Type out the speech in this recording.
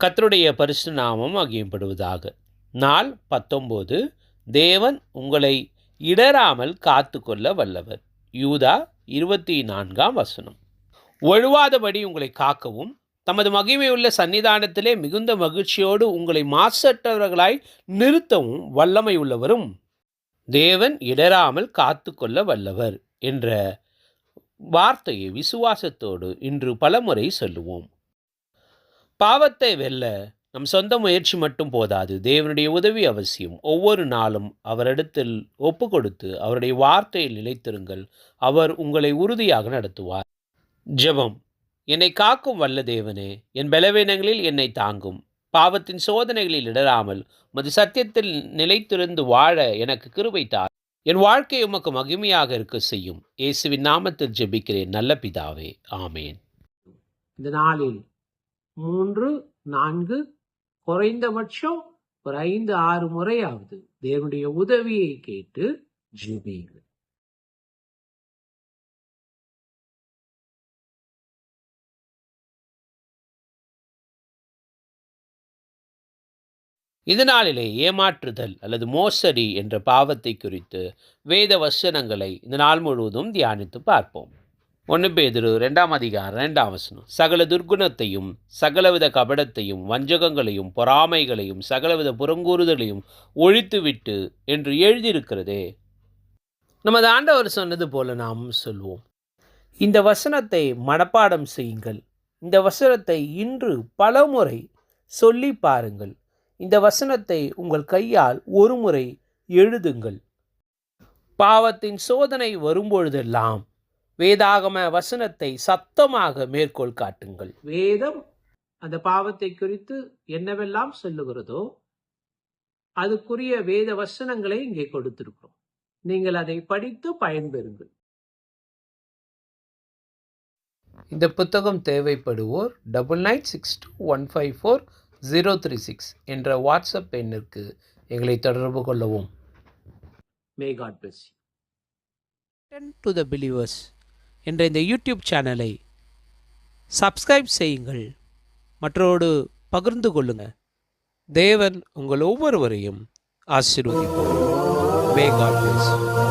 கர்த்தருடைய பரிசுத்த நாமம் மகிமைப்படுவதாக. நாள் 19. தேவன் உங்களை இடராமல் காத்துக்கொள்ள வல்லவர். யூதா 24 ஒழுவாதபடி உங்களை காக்கவும் தமது மகிமையுள்ள சன்னிதானத்திலே மிகுந்த மகிழ்ச்சியோடு உங்களை மாசற்றவர்களாய் நிறுத்தவும் வல்லமை உள்ளவரும் தேவன் இடராமல் காத்துக்கொள்ள வல்லவர் என்ற வார்த்தையை விசுவாசத்தோடு இன்று பலமுறை சொல்லுவோம். பாவத்தை வெல்ல நம் சொந்த முயற்சி மட்டும் போதாது, தேவனுடைய உதவி அவசியம். ஒவ்வொரு நாளும் அவரிடத்தில் ஒப்பு கொடுத்து அவருடைய வார்த்தையில் நிலைத்திருங்கள். அவர் உங்களை உறுதியாக நடத்துவார். ஜெபம். என்னை காக்கும் வல்ல தேவனே, என் பலவீனங்களில் என்னை தாங்கும். பாவத்தின் சோதனைகளில் இடராமல் மது சத்தியத்தில் நிலைத்திருந்து வாழ எனக்கு கிருபை தார். என் வாழ்க்கை உமக்கு மகிமையாக இருக்க செய்யும். இயேசுவின் நாமத்தில் ஜெபிக்கிறேன் நல்ல பிதாவே, ஆமேன். இந்த நாளில் 3, 4 குறைந்தபட்சம் ஒரு 5, 6 முறையாவது தேவனுடைய உதவியை கேட்டு ஜெபியுங்கள். இதனாலே ஏமாற்றுதல் அல்லது மோசடி என்ற பாவத்தை குறித்து வேத வசனங்களை இந்த நாள் முழுவதும் தியானித்து பார்ப்போம். 1 பேதுரு 2 சகல துர்குணத்தையும் சகலவித கபடத்தையும் வஞ்சகங்களையும் பொறாமைகளையும் சகலவித புறங்கூறுதலையும் ஒழித்துவிட்டு என்று எழுதியிருக்கிறதே. நமது ஆண்டவர் சொன்னது போல நாம் சொல்வோம். இந்த வசனத்தை மனப்பாடம் செய்யுங்கள். இந்த வசனத்தை இன்று பலமுறை சொல்லி பாருங்கள். இந்த வசனத்தை உங்கள் கையால் ஒரு முறை எழுதுங்கள். பாவத்தின் சோதனை வரும்பொழுதெல்லாம் வேதாகம வசனத்தை சத்தமாக மேற்கோள் காட்டுங்கள். வேதம் அந்த பாவத்தை குறித்து என்னவெல்லாம் சொல்லுகிறதோ அதுக்குரிய வேத வசனங்களை இங்கே கொடுத்திருக்கிறோம். நீங்கள் அதை படித்து பயன்பெறுங்கள். இந்த புத்தகம் தேவைப்படுவோர் 9962154036 என்ற வாட்ஸ்அப் எண்ணிற்கு எங்களை தொடர்பு கொள்ளவும். May God bless you. Turn to the Believers என்ற இந்த யூடியூப் சேனலை சப்ஸ்கிரைப் செய்யுங்கள், மற்றோடு பகிர்ந்து கொள்ளுங்கள். தேவன் உங்கள் ஒவ்வொருவரையும் ஆசீர்வதிப்பார். May God bless you.